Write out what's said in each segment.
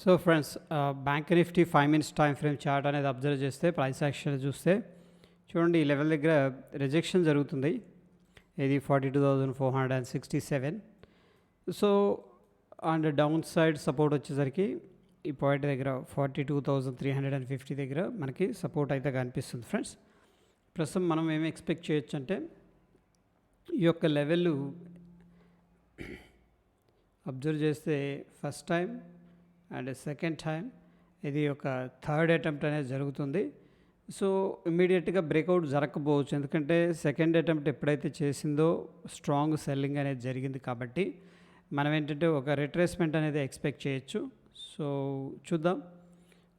So friends, bank Nifty 5 minutes time frame chart అనేది observe చేస్తే price action చూస్తే చూడండి, ఈ లెవెల్ దగ్గర రిజెక్షన్ జరుగుతుంది. ఇది 42,467. So and down side support వచ్చేసరికి ఈ పాయింట్ దగ్గర 42,350 దగ్గర మనకి సపోర్ట్ అయితే కనిపిస్తుంది. ఫ్రెండ్స్, ప్రస్తుతం మనం ఏమి ఎక్స్పెక్ట్ చేయొచ్చు అంటే ఈ యొక్క లెవెల్ అబ్జర్వ్ చేస్తే first time and second time ఇది ఒక థర్డ్ అటెంప్ట్ అనేది జరుగుతుంది. సో ఇమ్మీడియట్గా బ్రేక్అవుట్ జరగకపోవచ్చు, ఎందుకంటే సెకండ్ అటెంప్ట్ ఎప్పుడైతే చేసిందో స్ట్రాంగ్ సెల్లింగ్ అనేది జరిగింది. కాబట్టి మనం ఏంటంటే ఒక రిట్రేస్మెంట్ అనేది ఎక్స్పెక్ట్ చేయొచ్చు. సో చూద్దాం,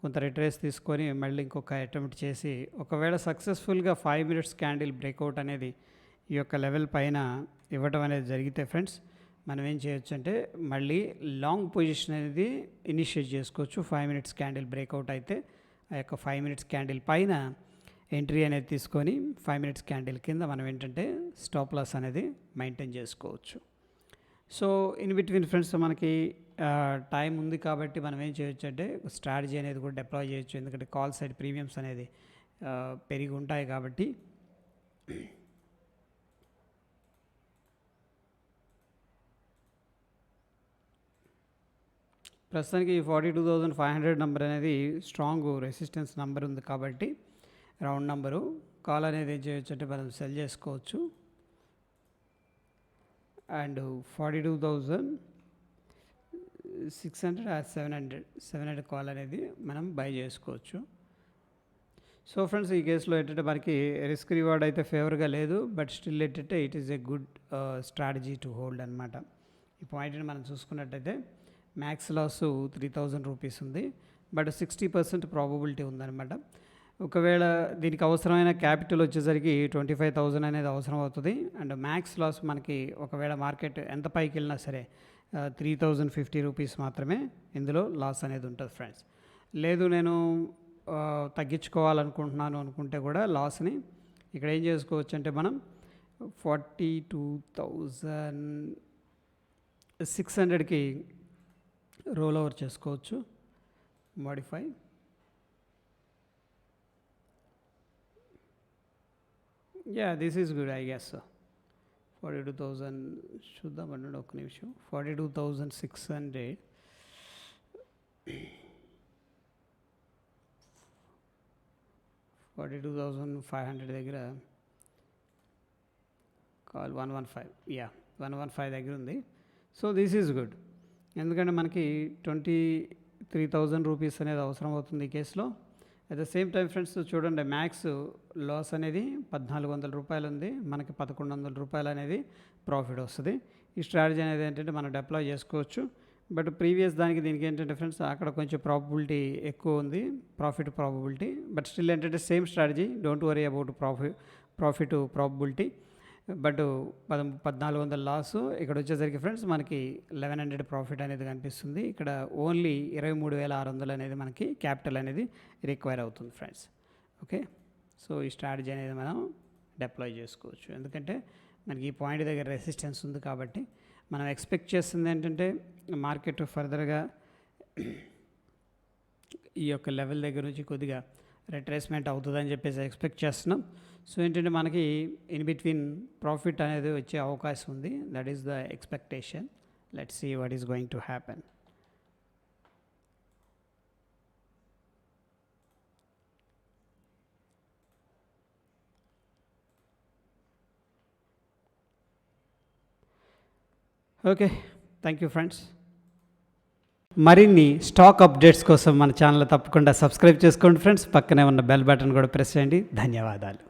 కొంత రిట్రేస్ తీసుకొని మళ్ళీ ఇంకొక అటెంప్ట్ చేసి ఒకవేళ సక్సెస్ఫుల్గా 5 మినిట్స్ క్యాండిల్ బ్రేక్అవుట్ అనేది ఈ యొక్క లెవెల్ పైన ఇవ్వడం అనేది జరిగితే ఫ్రెండ్స్, మనం ఏం చేయొచ్చు అంటే మళ్ళీ లాంగ్ పొజిషన్ అనేది ఇనిషియేట్ చేసుకోవచ్చు. 5 మినిట్స్ క్యాండిల్ బ్రేక్అవుట్ అయితే ఆ యొక్క 5 మినిట్స్ క్యాండిల్ పైన ఎంట్రీ అనేది తీసుకొని 5 మినిట్స్ క్యాండిల్ కింద మనం ఏంటంటే స్టాప్ లాస్ అనేది మెయింటైన్ చేసుకోవచ్చు. సో ఇన్ బిట్వీన్ ఫ్రెండ్స్, మనకి టైం ఉంది కాబట్టి మనం ఏం చేయొచ్చు అంటే స్ట్రాటజీ అనేది కూడా డిప్లాయ్ చేయొచ్చు, ఎందుకంటే కాల్ సైడ్ ప్రీమియమ్స్ అనేది పెరిగి ఉంటాయి కాబట్టి. ప్రస్తుతానికి 42,500 నెంబర్ అనేది స్ట్రాంగ్ రెసిస్టెన్స్ నెంబర్ ఉంది కాబట్టి రౌండ్ నెంబరు కాల్ అనేది ఏం చేయొచ్చు అంటే మనం సెల్ చేసుకోవచ్చు. అండ్ 42,600 ఆర్ 700 కాల్ అనేది మనం బై చేసుకోవచ్చు. సో ఫ్రెండ్స్, ఈ కేసులో ఏంటంటే మనకి రిస్క్ రివార్డ్ అయితే ఫేవర్గా లేదు, బట్ స్టిల్ ఏంటంటే it is a good strategy to hold అనమాట. ఈ పాయింట్ని మనం చూసుకున్నట్టయితే మ్యాక్స్ లాస్ 3,000 రూపీస్ ఉంది, బట్ 60% ప్రాబబిలిటీ ఉందన్నమాట. ఒకవేళ దీనికి అవసరమైన క్యాపిటల్ వచ్చేసరికి 25,000 అనేది అవసరం అవుతుంది. అండ్ మ్యాక్స్ లాస్ మనకి ఒకవేళ మార్కెట్ ఎంత పైకి వెళ్ళినా సరే 3,050 రూపీస్ మాత్రమే ఇందులో లాస్ అనేది ఉంటుంది. ఫ్రెండ్స్, లేదు నేను తగ్గించుకోవాలనుకుంటున్నాను అనుకుంటే కూడా లాస్ని ఇక్కడ ఏం చేసుకోవచ్చు అంటే మనం 42,600కి రోల్ ఓవర్ చేసుకోవచ్చు. Modify this is good, I guess. 42,000 చూద్దామన్నాడు, ఒక నిమిషం. 42,600 42,500 దగ్గర కాల్ 115 115 దగ్గర ఉంది. సో దిస్ ఈజ్ గుడ్, ఎందుకంటే మనకి 23,000 రూపీస్ అనేది అవసరం అవుతుంది ఈ కేసులో. At the same time friends, చూడండి మ్యాక్స్ లాస్ అనేది 1,400 రూపాయలు ఉంది, మనకి 1,100 రూపాయలు అనేది ప్రాఫిట్ వస్తుంది. ఈ స్ట్రాటజీ అనేది ఏంటంటే మనం డిప్లాయ్ చేసుకోవచ్చు. బట్ ప్రీవియస్ దీనికి ఏంటంటే ఫ్రెండ్స్, అక్కడ కొంచెం ప్రాబబిలిటీ ఎక్కువ ఉంది, ప్రాఫిట్ ప్రాబబిలిటీ. బట్ స్టిల్ ఏంటంటే same strategy, don't worry about profit probability. But 1,400 loss, ఇక్కడ వచ్చేసరికి ఫ్రెండ్స్ మనకి 1,100 ప్రాఫిట్ అనేది కనిపిస్తుంది. ఇక్కడ ఓన్లీ 23,600 అనేది మనకి క్యాపిటల్ అనేది రిక్వైర్ అవుతుంది ఫ్రెండ్స్. ఓకే, సో ఈ స్ట్రాటజీ అనేది మనం డిప్లాయ్ చేసుకోవచ్చు, ఎందుకంటే మనకి ఈ పాయింట్ దగ్గర రెసిస్టెన్స్ ఉంది కాబట్టి. మనం ఎక్స్పెక్ట్ చేస్తుంది ఏంటంటే మార్కెట్ ఫర్దర్గా ఈ యొక్క లెవెల్ దగ్గర నుంచి కొద్దిగా రిట్రేస్మెంట్ అవుతుందని చెప్పేసి ఎక్స్పెక్ట్ చేస్తున్నాం. సో ఏంటంటే మనకి ఇన్ బిట్వీన్ ప్రాఫిట్ అనేది వచ్చే అవకాశం ఉంది. That is the expectation. Let's see what is going to happen. Okay, thank you friends. మరిన్ని స్టాక్ అప్డేట్స్ కోసం మన ఛానల్ తప్పకుండా సబ్స్క్రైబ్ చేసుకోండి ఫ్రెండ్స్. పక్కనే ఉన్న బెల్ బటన్ కూడా ప్రెస్ చేయండి. ధన్యవాదాలు.